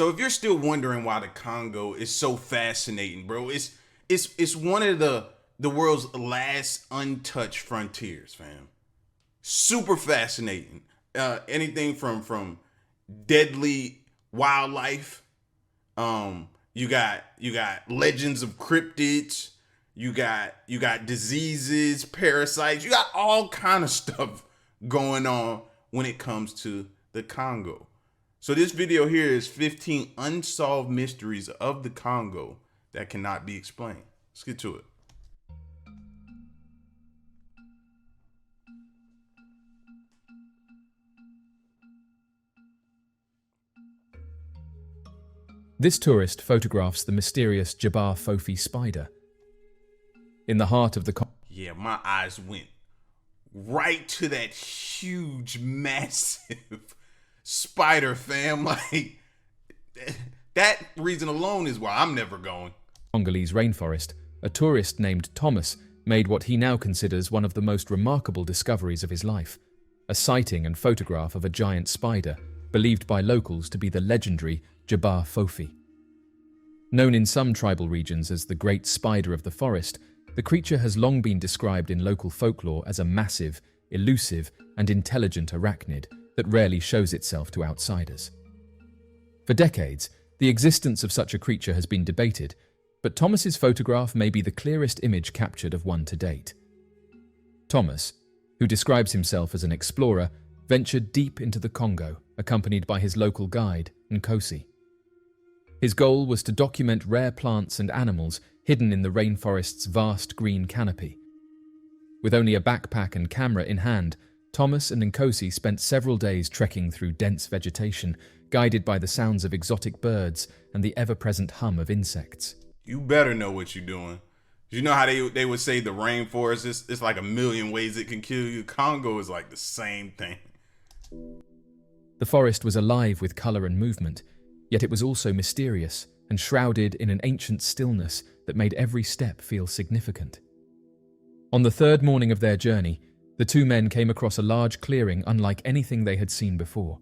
So if you're still wondering why the Congo is so fascinating, bro, it's one of the world's last untouched frontiers, fam. Super fascinating. Anything from deadly wildlife. You got legends of cryptids. You got diseases, parasites. You got all kind of stuff going on when it comes to the Congo. So this video here is 15 unsolved mysteries of the Congo that cannot be explained. Let's get to it. This tourist photographs the mysterious Jabar Fi Spider. In the heart of the Yeah, my eyes went right to that huge, massive spider, fam. Like, that reason alone is why I'm never going. Congolese rainforest, a tourist named Thomas made what he now considers one of the most remarkable discoveries of his life, a sighting and photograph of a giant spider, believed by locals to be the legendary Jabar Fi. Known in some tribal regions as the Great Spider of the Forest, the creature has long been described in local folklore as a massive, elusive, and intelligent arachnid that rarely shows itself to outsiders. For decades, the existence of such a creature has been debated, but Thomas's photograph may be the clearest image captured of one to date. Thomas, who describes himself as an explorer, ventured deep into the Congo, accompanied by his local guide, Nkosi. His goal was to document rare plants and animals hidden in the rainforest's vast green canopy. With only a backpack and camera in hand, Thomas and Nkosi spent several days trekking through dense vegetation, guided by the sounds of exotic birds and the ever-present hum of insects. You better know what you're doing. You know how they would say the rainforest it's like a million ways it can kill you. Congo is like the same thing. The forest was alive with color and movement, yet it was also mysterious and shrouded in an ancient stillness that made every step feel significant. On the third morning of their journey, the two men came across a large clearing unlike anything they had seen before.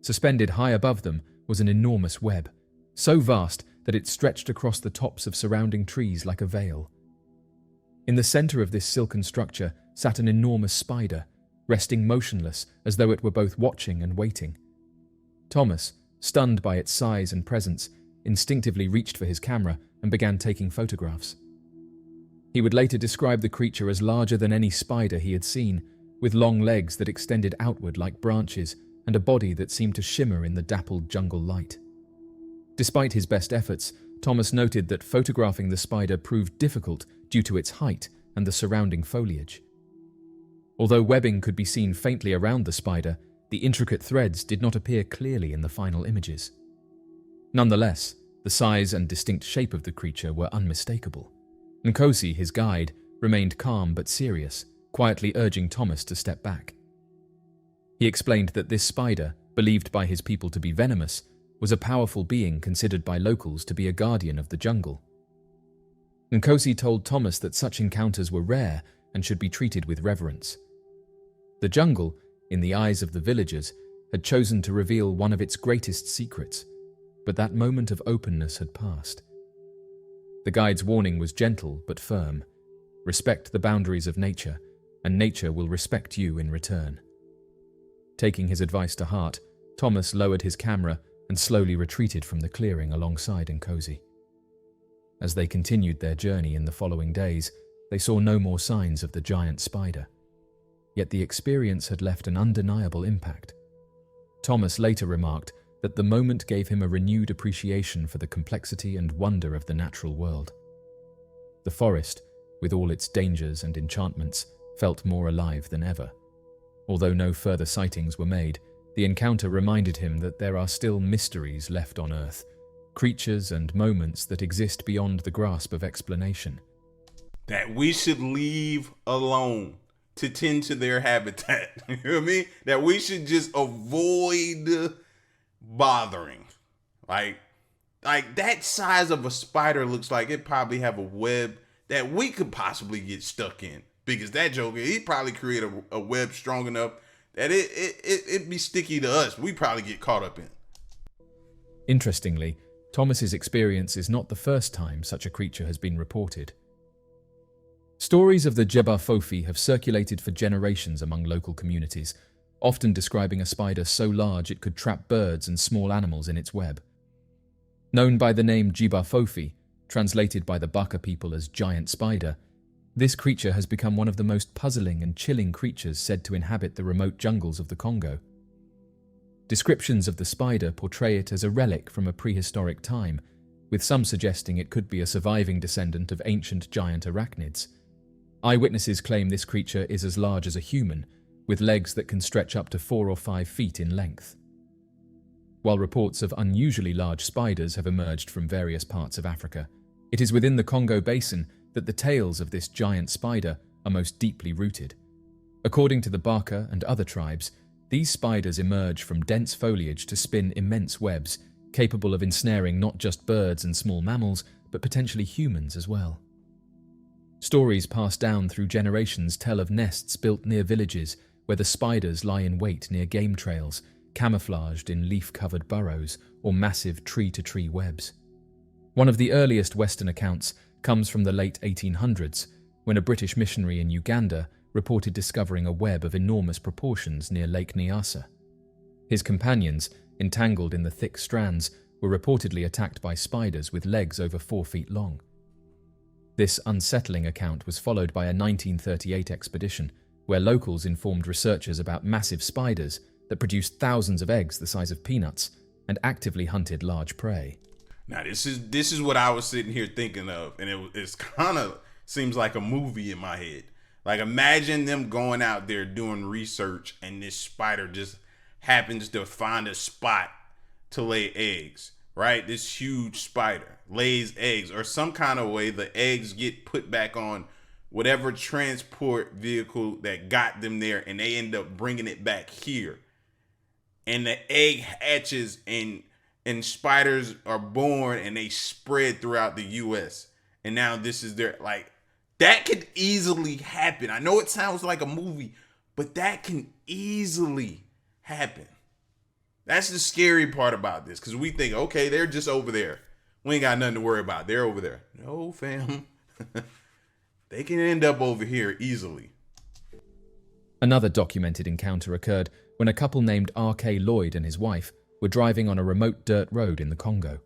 Suspended high above them was an enormous web, so vast that it stretched across the tops of surrounding trees like a veil. In the center of this silken structure sat an enormous spider, resting motionless as though it were both watching and waiting. Thomas, stunned by its size and presence, instinctively reached for his camera and began taking photographs. He would later describe the creature as larger than any spider he had seen, with long legs that extended outward like branches and a body that seemed to shimmer in the dappled jungle light. Despite his best efforts, Thomas noted that photographing the spider proved difficult due to its height and the surrounding foliage. Although webbing could be seen faintly around the spider, the intricate threads did not appear clearly in the final images. Nonetheless, the size and distinct shape of the creature were unmistakable. Nkosi, his guide, remained calm but serious, quietly urging Thomas to step back. He explained that this spider, believed by his people to be venomous, was a powerful being considered by locals to be a guardian of the jungle. Nkosi told Thomas that such encounters were rare and should be treated with reverence. The jungle, in the eyes of the villagers, had chosen to reveal one of its greatest secrets, but that moment of openness had passed. The guide's warning was gentle but firm. Respect the boundaries of nature, and nature will respect you in return. Taking his advice to heart, Thomas lowered his camera and slowly retreated from the clearing alongside Nkosi. As they continued their journey in the following days, they saw no more signs of the giant spider. Yet the experience had left an undeniable impact. Thomas later remarked that the moment gave him a renewed appreciation for the complexity and wonder of the natural world. The forest, with all its dangers and enchantments, felt more alive than ever. Although no further sightings were made, the encounter reminded him that there are still mysteries left on Earth, creatures and moments that exist beyond the grasp of explanation. That we should leave alone to tend to their habitat. You know what I mean? That we should just avoid bothering. Like that size of a spider looks like it probably have a web that we could possibly get stuck in. Because that joker, he probably create a web strong enough that it'd be sticky to us. We probably get caught up in. Interestingly, Thomas's experience is not the first time such a creature has been reported. Stories of the Jabar Fi have circulated for generations among local communities, often describing a spider so large it could trap birds and small animals in its web. Known by the name Jabar Fi, translated by the Baka people as giant spider, this creature has become one of the most puzzling and chilling creatures said to inhabit the remote jungles of the Congo. Descriptions of the spider portray it as a relic from a prehistoric time, with some suggesting it could be a surviving descendant of ancient giant arachnids. Eyewitnesses claim this creature is as large as a human, with legs that can stretch up to 4 or 5 feet in length. While reports of unusually large spiders have emerged from various parts of Africa, it is within the Congo basin that the tales of this giant spider are most deeply rooted. According to the Baka and other tribes, these spiders emerge from dense foliage to spin immense webs, capable of ensnaring not just birds and small mammals, but potentially humans as well. Stories passed down through generations tell of nests built near villages where the spiders lie in wait near game trails, camouflaged in leaf-covered burrows or massive tree-to-tree webs. One of the earliest Western accounts comes from the late 1800s, when a British missionary in Uganda reported discovering a web of enormous proportions near Lake Nyasa. His companions, entangled in the thick strands, were reportedly attacked by spiders with legs over 4 feet long. This unsettling account was followed by a 1938 expedition, where locals informed researchers about massive spiders that produced thousands of eggs the size of peanuts and actively hunted large prey. Now, this is what I was sitting here thinking of, and it's kind of seems like a movie in my head. Like, imagine them going out there doing research, and this spider just happens to find a spot to lay eggs, right? This huge spider lays eggs, or some kind of way the eggs get put back on whatever transport vehicle that got them there, and they end up bringing it back here. And the egg hatches, and spiders are born, and they spread throughout the U.S. And now this is their, like, that could easily happen. I know it sounds like a movie, but that can easily happen. That's the scary part about this, because we think, okay, they're just over there. We ain't got nothing to worry about. They're over there. No, fam. They can end up over here easily. Another documented encounter occurred when a couple named R.K. Lloyd and his wife were driving on a remote dirt road in the Congo.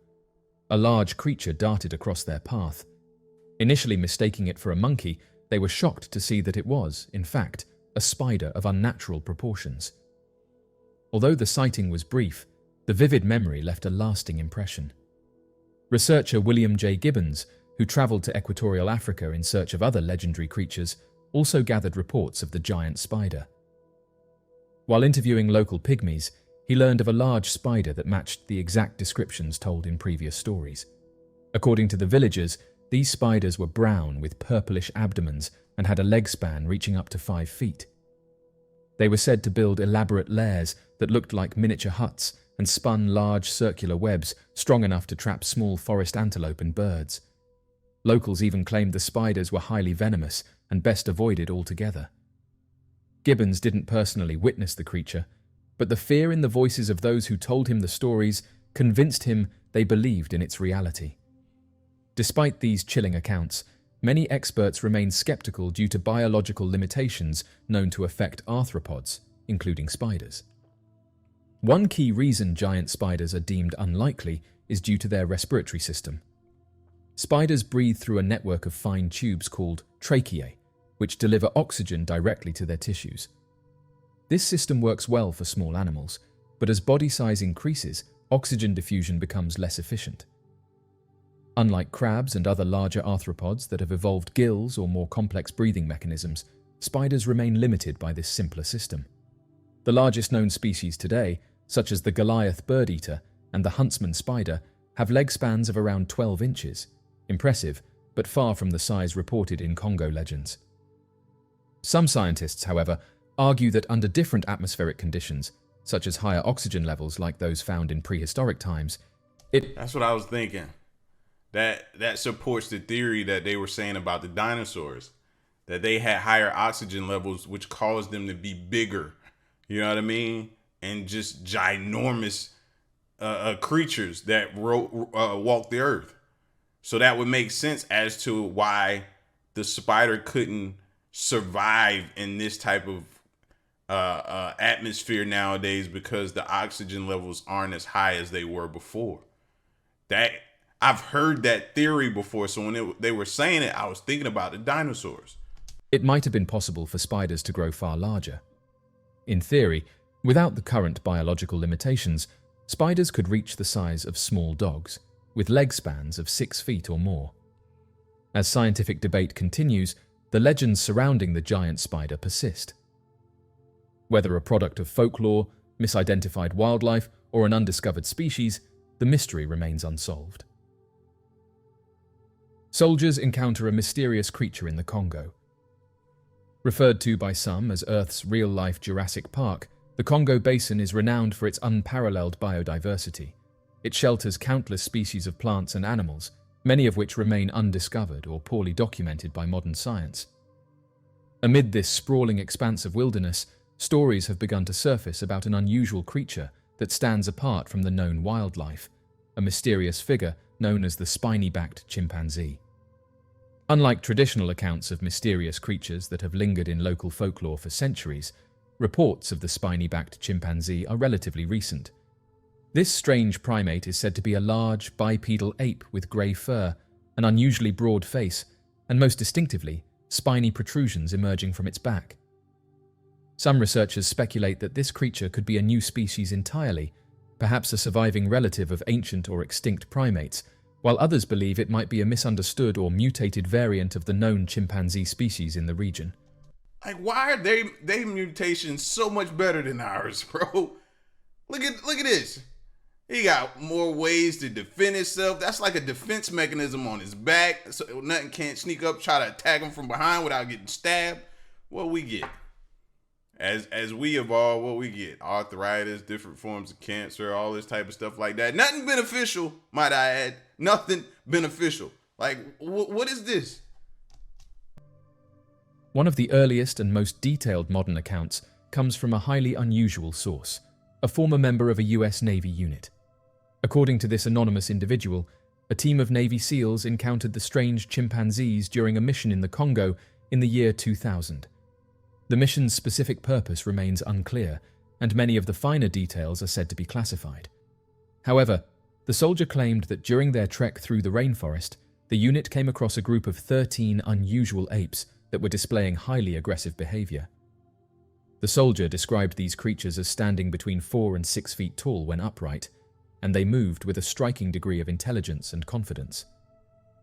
A large creature darted across their path. Initially mistaking it for a monkey, they were shocked to see that it was, in fact, a spider of unnatural proportions. Although the sighting was brief, the vivid memory left a lasting impression. Researcher William J. Gibbons, who travelled to equatorial Africa in search of other legendary creatures, also gathered reports of the giant spider. While interviewing local pygmies, he learned of a large spider that matched the exact descriptions told in previous stories. According to the villagers, these spiders were brown with purplish abdomens and had a leg span reaching up to 5 feet. They were said to build elaborate lairs that looked like miniature huts and spun large circular webs strong enough to trap small forest antelope and birds. Locals even claimed the spiders were highly venomous and best avoided altogether. Gibbons didn't personally witness the creature, but the fear in the voices of those who told him the stories convinced him they believed in its reality. Despite these chilling accounts, many experts remain skeptical due to biological limitations known to affect arthropods, including spiders. One key reason giant spiders are deemed unlikely is due to their respiratory system. Spiders breathe through a network of fine tubes called tracheae, which deliver oxygen directly to their tissues. This system works well for small animals, but as body size increases, oxygen diffusion becomes less efficient. Unlike crabs and other larger arthropods that have evolved gills or more complex breathing mechanisms, spiders remain limited by this simpler system. The largest known species today, such as the Goliath bird eater and the huntsman spider, have leg spans of around 12 inches. Impressive, but far from the size reported in Congo legends. Some scientists, however, argue that under different atmospheric conditions, such as higher oxygen levels like those found in prehistoric times, That's what I was thinking. That supports the theory that they were saying about the dinosaurs, that they had higher oxygen levels, which caused them to be bigger. You know what I mean? And just ginormous creatures that walk the earth. So that would make sense as to why the spider couldn't survive in this type of atmosphere nowadays, because the oxygen levels aren't as high as they were before. That I've heard that theory before. So when they were saying it, I was thinking about the dinosaurs. It might have been possible for spiders to grow far larger. In theory, without the current biological limitations, spiders could reach the size of small dogs, with leg spans of 6 feet or more. As scientific debate continues, the legends surrounding the giant spider persist. Whether a product of folklore, misidentified wildlife, or an undiscovered species, the mystery remains unsolved. Soldiers encounter a mysterious creature in the Congo. Referred to by some as Earth's real-life Jurassic Park, the Congo Basin is renowned for its unparalleled biodiversity. It shelters countless species of plants and animals, many of which remain undiscovered or poorly documented by modern science. Amid this sprawling expanse of wilderness, stories have begun to surface about an unusual creature that stands apart from the known wildlife, a mysterious figure known as the spiny-backed chimpanzee. Unlike traditional accounts of mysterious creatures that have lingered in local folklore for centuries, reports of the spiny-backed chimpanzee are relatively recent. This strange primate is said to be a large, bipedal ape with grey fur, an unusually broad face, and most distinctively, spiny protrusions emerging from its back. Some researchers speculate that this creature could be a new species entirely, perhaps a surviving relative of ancient or extinct primates, while others believe it might be a misunderstood or mutated variant of the known chimpanzee species in the region. Like, why are they mutations so much better than ours, bro? Look at this. He got more ways to defend himself. That's like a defense mechanism on his back, so nothing can't sneak up, try to attack him from behind without getting stabbed. What we get? As we evolve, what we get? Arthritis, different forms of cancer, all this type of stuff like that. Nothing beneficial, might I add. Nothing beneficial. Like, what is this? One of the earliest and most detailed modern accounts comes from a highly unusual source, a former member of a US Navy unit. According to this anonymous individual, a team of Navy SEALs encountered the strange chimpanzees during a mission in the Congo in the year 2000. The mission's specific purpose remains unclear, and many of the finer details are said to be classified. However, the soldier claimed that during their trek through the rainforest, the unit came across a group of 13 unusual apes that were displaying highly aggressive behavior. The soldier described these creatures as standing between 4 and 6 feet tall when upright, and they moved with a striking degree of intelligence and confidence.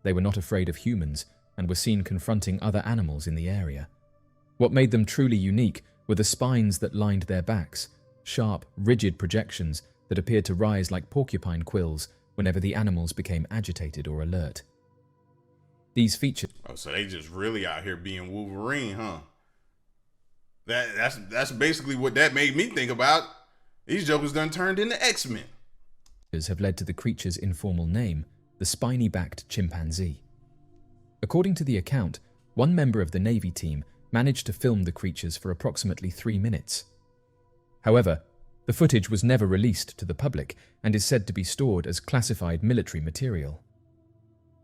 They were not afraid of humans and were seen confronting other animals in the area. What made them truly unique were the spines that lined their backs, sharp, rigid projections that appeared to rise like porcupine quills whenever the animals became agitated or alert. These features... Oh, so they just really out here being Wolverine, huh? That's basically what that made me think about. These jokers done turned into X-Men. ...have led to the creature's informal name, the spiny-backed chimpanzee. According to the account, one member of the Navy team managed to film the creatures for approximately 3 minutes. However, the footage was never released to the public and is said to be stored as classified military material.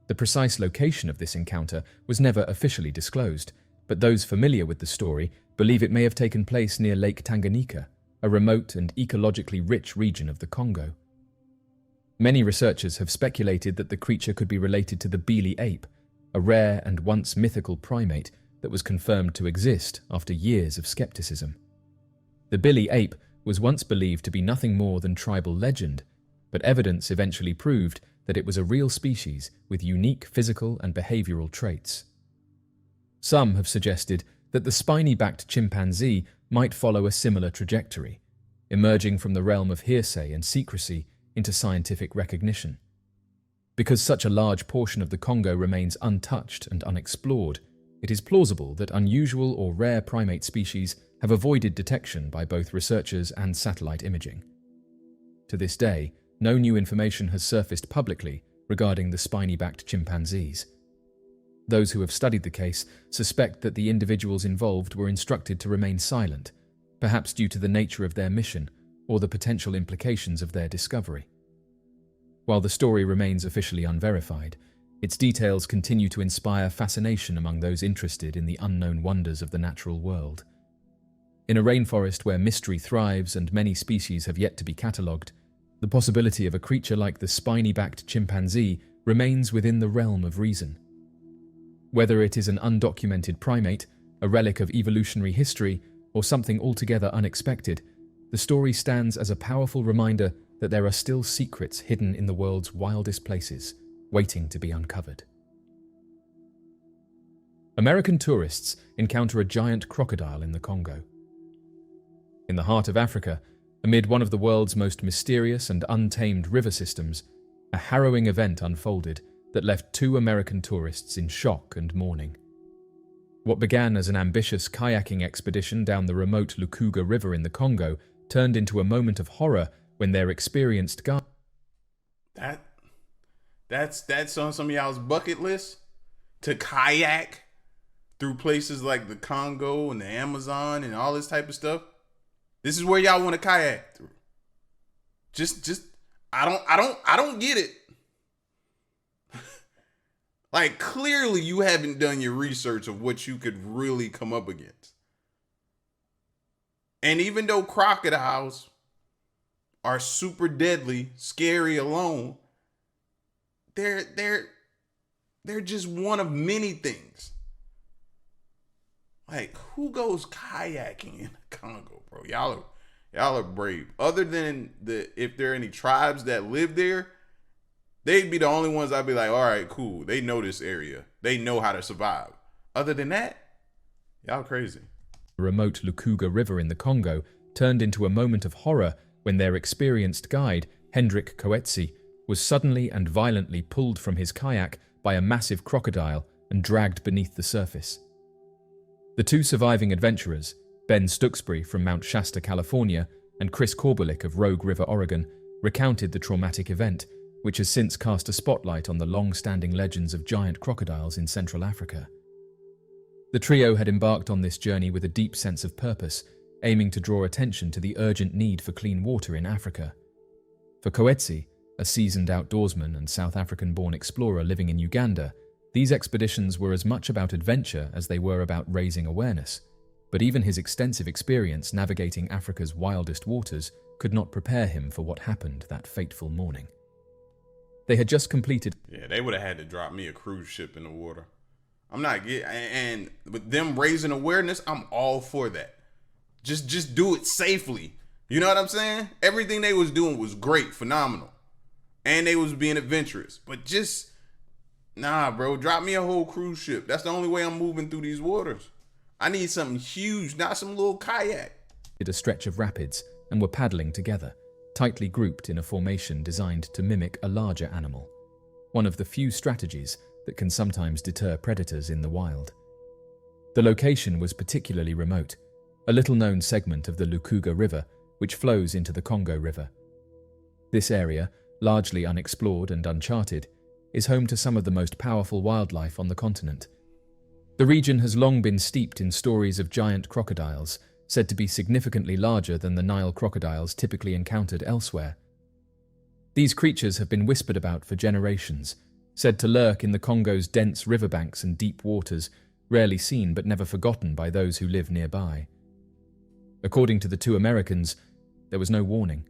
The precise location of this encounter was never officially disclosed, but those familiar with the story believe it may have taken place near Lake Tanganyika, a remote and ecologically rich region of the Congo. Many researchers have speculated that the creature could be related to the Beely ape, a rare and once mythical primate that was confirmed to exist after years of skepticism. The Beely ape was once believed to be nothing more than tribal legend, but evidence eventually proved that it was a real species with unique physical and behavioral traits. Some have suggested that the spiny-backed chimpanzee might follow a similar trajectory, emerging from the realm of hearsay and secrecy into scientific recognition. Because such a large portion of the Congo remains untouched and unexplored, it is plausible that unusual or rare primate species have avoided detection by both researchers and satellite imaging. To this day, no new information has surfaced publicly regarding the spiny-backed chimpanzees. Those who have studied the case suspect that the individuals involved were instructed to remain silent, perhaps due to the nature of their mission or the potential implications of their discovery. While the story remains officially unverified, its details continue to inspire fascination among those interested in the unknown wonders of the natural world. In a rainforest where mystery thrives and many species have yet to be catalogued, the possibility of a creature like the spiny-backed chimpanzee remains within the realm of reason. Whether it is an undocumented primate, a relic of evolutionary history, or something altogether unexpected, the story stands as a powerful reminder that there are still secrets hidden in the world's wildest places, waiting to be uncovered. American tourists encounter a giant crocodile in the Congo. In the heart of Africa, amid one of the world's most mysterious and untamed river systems, a harrowing event unfolded that left 2 American tourists in shock and mourning. What began as an ambitious kayaking expedition down the remote Lukuga River in the Congo turned into a moment of horror when their experienced guide... That's on some of y'all's bucket list? To kayak through places like the Congo and the Amazon and all this type of stuff? This is where y'all want to kayak through. I don't get it. Like, clearly you haven't done your research of what you could really come up against. And even though crocodiles are super deadly, scary alone, they're just one of many things. Like, who goes kayaking in the Congo, bro? Y'all are brave. Other than if there are any tribes that live there, they'd be the only ones I'd be like, all right, cool. They know this area. They know how to survive. Other than that, y'all crazy. The remote Lukuga River in the Congo turned into a moment of horror when their experienced guide, Hendrik Coetzee, was suddenly and violently pulled from his kayak by a massive crocodile and dragged beneath the surface. The 2 surviving adventurers, Ben Stuxbury from Mount Shasta, California, and Chris Korbulik of Rogue River, Oregon, recounted the traumatic event, which has since cast a spotlight on the long-standing legends of giant crocodiles in Central Africa. The trio had embarked on this journey with a deep sense of purpose, aiming to draw attention to the urgent need for clean water in Africa. For Coetzee, a seasoned outdoorsman and South African-born explorer living in Uganda, these expeditions were as much about adventure as they were about raising awareness, but even his extensive experience navigating Africa's wildest waters could not prepare him for what happened that fateful morning. They had just completed... Yeah, they would have had to drop me a cruise ship in the water. I'm not getting... And with them raising awareness, I'm all for that. Just do it safely. You know what I'm saying? Everything they was doing was great, phenomenal. And they was being adventurous. But just... Nah, bro, drop me a whole cruise ship. That's the only way I'm moving through these waters. I need something huge, not some little kayak. ...a stretch of rapids and were paddling together, tightly grouped in a formation designed to mimic a larger animal, one of the few strategies that can sometimes deter predators in the wild. The location was particularly remote, a little-known segment of the Lukuga River, which flows into the Congo River. This area, largely unexplored and uncharted, is home to some of the most powerful wildlife on the continent. The region has long been steeped in stories of giant crocodiles, said to be significantly larger than the Nile crocodiles typically encountered elsewhere. These creatures have been whispered about for generations, said to lurk in the Congo's dense riverbanks and deep waters, rarely seen but never forgotten by those who live nearby. According to the 2 Americans, there was no warning.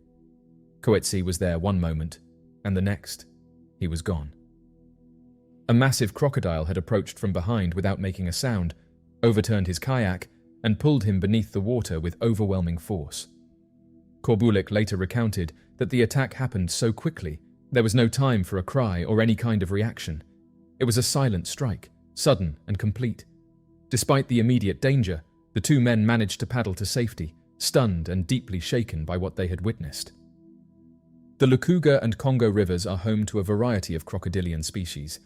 Coetzee was there one moment, and the next, he was gone. A massive crocodile had approached from behind without making a sound, overturned his kayak, and pulled him beneath the water with overwhelming force. Korbulik later recounted that the attack happened so quickly, there was no time for a cry or any kind of reaction. It was a silent strike, sudden and complete. Despite the immediate danger, the 2 men managed to paddle to safety, stunned and deeply shaken by what they had witnessed. The Lukuga and Congo rivers are home to a variety of crocodilian species,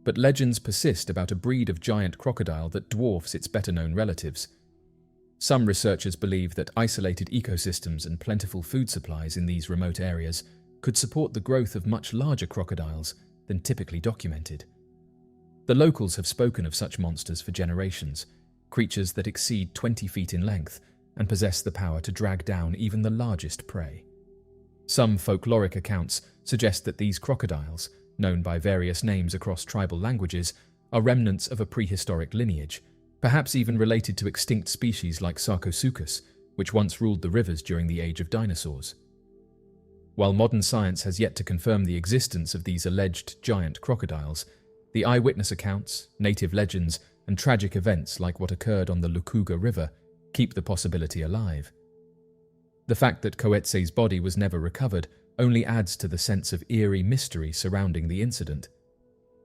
but legends persist about a breed of giant crocodile that dwarfs its better-known relatives. Some researchers believe that isolated ecosystems and plentiful food supplies in these remote areas could support the growth of much larger crocodiles than typically documented. The locals have spoken of such monsters for generations, creatures that exceed 20 feet in length and possess the power to drag down even the largest prey. Some folkloric accounts suggest that these crocodiles, known by various names across tribal languages, are remnants of a prehistoric lineage, perhaps even related to extinct species like Sarcosuchus, which once ruled the rivers during the age of dinosaurs. While modern science has yet to confirm the existence of these alleged giant crocodiles, the eyewitness accounts, native legends, and tragic events like what occurred on the Lukuga River keep the possibility alive. The fact that Coetze's body was never recovered only adds to the sense of eerie mystery surrounding the incident.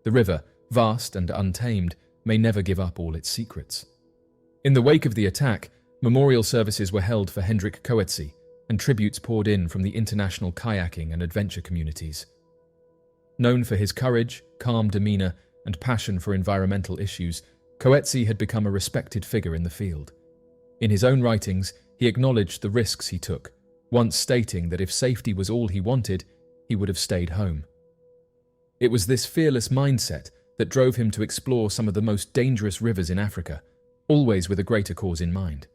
The river, vast and untamed, may never give up all its secrets. In the wake of the attack, memorial services were held for Hendrik Coetze, and tributes poured in from the international kayaking and adventure communities. Known for his courage, calm demeanor, and passion for environmental issues, Coetze had become a respected figure in the field. In his own writings, he acknowledged the risks he took, once stating that if safety was all he wanted, he would have stayed home. It was this fearless mindset that drove him to explore some of the most dangerous rivers in Africa, always with a greater cause in mind.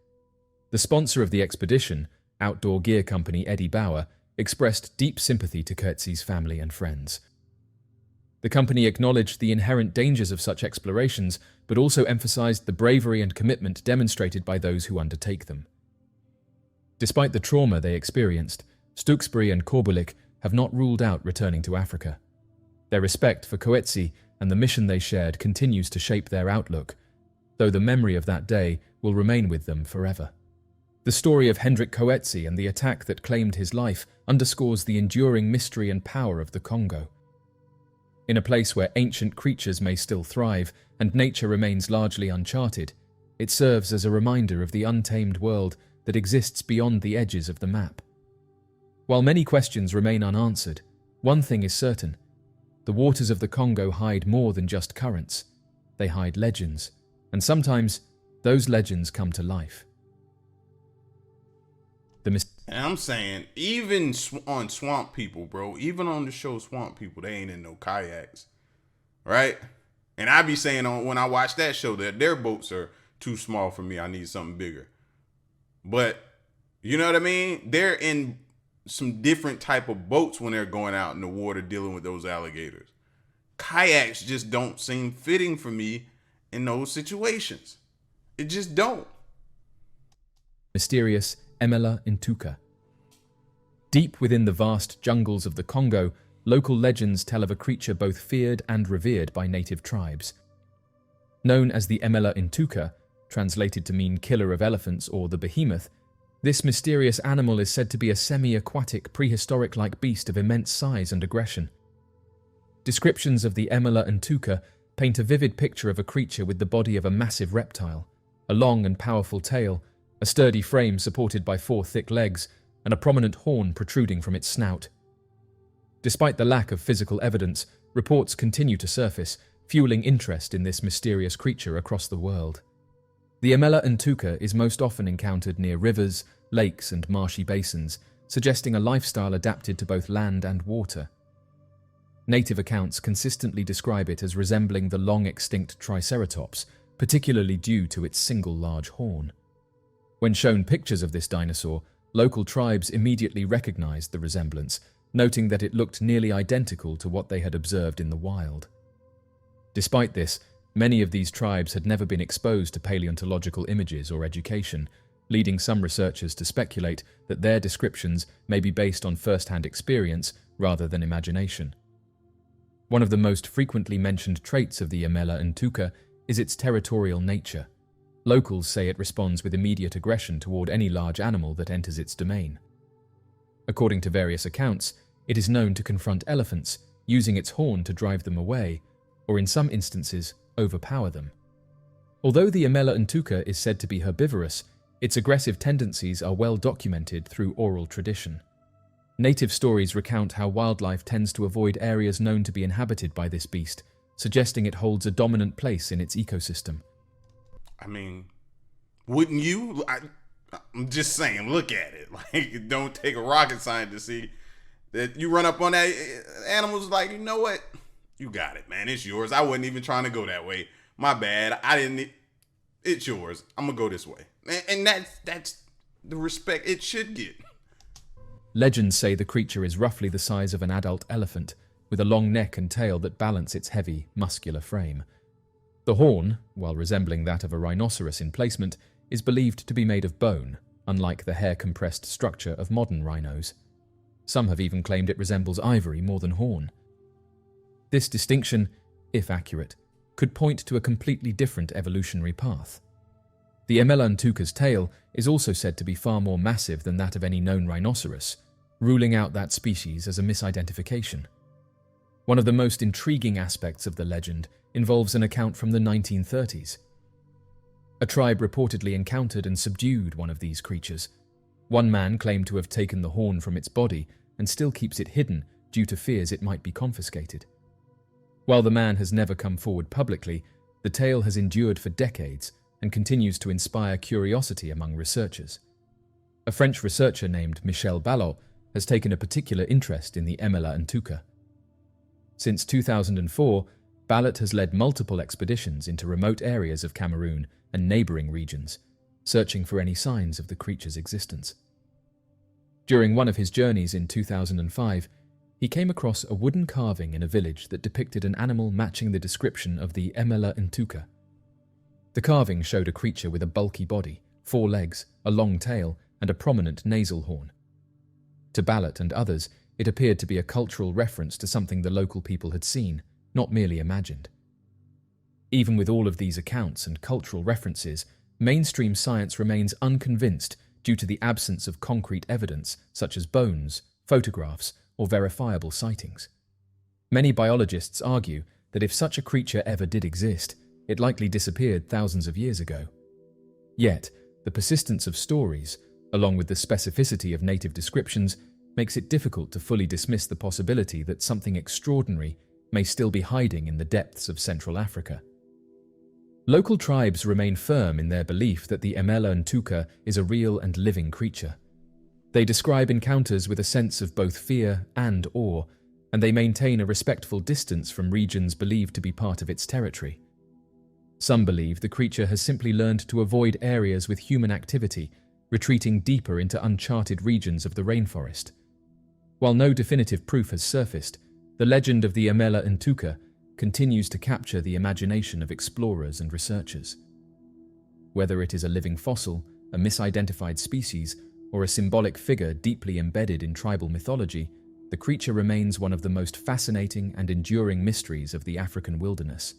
The sponsor of the expedition, outdoor gear company Eddie Bauer, expressed deep sympathy to Coetze's family and friends. The company acknowledged the inherent dangers of such explorations, but also emphasized the bravery and commitment demonstrated by those who undertake them. Despite the trauma they experienced, Stooksbury and Korbulik have not ruled out returning to Africa. Their respect for Coetze and the mission they shared continues to shape their outlook, though the memory of that day will remain with them forever. The story of Hendrik Coetze and the attack that claimed his life underscores the enduring mystery and power of the Congo. In a place where ancient creatures may still thrive and nature remains largely uncharted, it serves as a reminder of the untamed world that exists beyond the edges of the map. While many questions remain unanswered, one thing is certain: the waters of the Congo hide more than just currents. They hide legends, and sometimes those legends come to life. And I'm saying, even on Swamp People, bro, even on the show Swamp People, they ain't in no kayaks, right? And I be saying when I watch that show that their boats are too small for me. I need something bigger. But you know what I mean? They're in some different type of boats when they're going out in the water dealing with those alligators. Kayaks just don't seem fitting for me in those situations. It just don't. Mysterious Emila Inuka. Deep within the vast jungles of the Congo, local legends tell of a creature both feared and revered by native tribes. Known as the Emila Inuka, translated to mean killer of elephants or the behemoth, this mysterious animal is said to be a semi-aquatic, prehistoric-like beast of immense size and aggression. Descriptions of the Emila Inuka paint a vivid picture of a creature with the body of a massive reptile, a long and powerful tail, a sturdy frame supported by 4 thick legs, and a prominent horn protruding from its snout. Despite the lack of physical evidence, reports continue to surface, fueling interest in this mysterious creature across the world. The Emila Inuka is most often encountered near rivers, lakes, and marshy basins, suggesting a lifestyle adapted to both land and water. Native accounts consistently describe it as resembling the long-extinct Triceratops, particularly due to its single large horn. When shown pictures of this dinosaur, local tribes immediately recognized the resemblance, noting that it looked nearly identical to what they had observed in the wild. Despite this, many of these tribes had never been exposed to paleontological images or education, leading some researchers to speculate that their descriptions may be based on first-hand experience rather than imagination. One of the most frequently mentioned traits of the Emila Inuka is its territorial nature. Locals say it responds with immediate aggression toward any large animal that enters its domain. According to various accounts, it is known to confront elephants, using its horn to drive them away, or in some instances, overpower them. Although the Emila Inuka is said to be herbivorous, its aggressive tendencies are well documented through oral tradition. Native stories recount how wildlife tends to avoid areas known to be inhabited by this beast, suggesting it holds a dominant place in its ecosystem. I mean, wouldn't you? I'm just saying, look at it. Like, it don't take a rocket scientist to see that you run up on that animal's like, you know what? You got it, man. It's yours. I wasn't even trying to go that way. My bad. It's yours. I'm going to go this way. And that's the respect it should get. Legends say the creature is roughly the size of an adult elephant, with a long neck and tail that balance its heavy, muscular frame. The horn, while resembling that of a rhinoceros in placement, is believed to be made of bone, unlike the hair-compressed structure of modern rhinos. Some have even claimed it resembles ivory more than horn. This distinction, if accurate, could point to a completely different evolutionary path. The Emila Ntuka's tail is also said to be far more massive than that of any known rhinoceros, ruling out that species as a misidentification. One of the most intriguing aspects of the legend involves an account from the 1930s. A tribe reportedly encountered and subdued one of these creatures. One man claimed to have taken the horn from its body and still keeps it hidden due to fears it might be confiscated. While the man has never come forward publicly, the tale has endured for decades and continues to inspire curiosity among researchers. A French researcher named Michel Ballot has taken a particular interest in the Emila Ntuka. Since 2004, Ballot has led multiple expeditions into remote areas of Cameroon and neighboring regions, searching for any signs of the creature's existence. During one of his journeys in 2005, he came across a wooden carving in a village that depicted an animal matching the description of the Emila Ntuka. The carving showed a creature with a bulky body, 4 legs, a long tail, and a prominent nasal horn. To Ballot and others, it appeared to be a cultural reference to something the local people had seen, not merely imagined. Even with all of these accounts and cultural references, mainstream science remains unconvinced due to the absence of concrete evidence such as bones, photographs, or verifiable sightings. Many biologists argue that if such a creature ever did exist, it likely disappeared thousands of years ago. Yet, the persistence of stories, along with the specificity of native descriptions, makes it difficult to fully dismiss the possibility that something extraordinary may still be hiding in the depths of Central Africa. Local tribes remain firm in their belief that the Emila Ntuka is a real and living creature. They describe encounters with a sense of both fear and awe, and they maintain a respectful distance from regions believed to be part of its territory. Some believe the creature has simply learned to avoid areas with human activity, retreating deeper into uncharted regions of the rainforest. While no definitive proof has surfaced, the legend of the Emila Ntuka continues to capture the imagination of explorers and researchers. Whether it is a living fossil, a misidentified species, or a symbolic figure deeply embedded in tribal mythology, the creature remains one of the most fascinating and enduring mysteries of the African wilderness.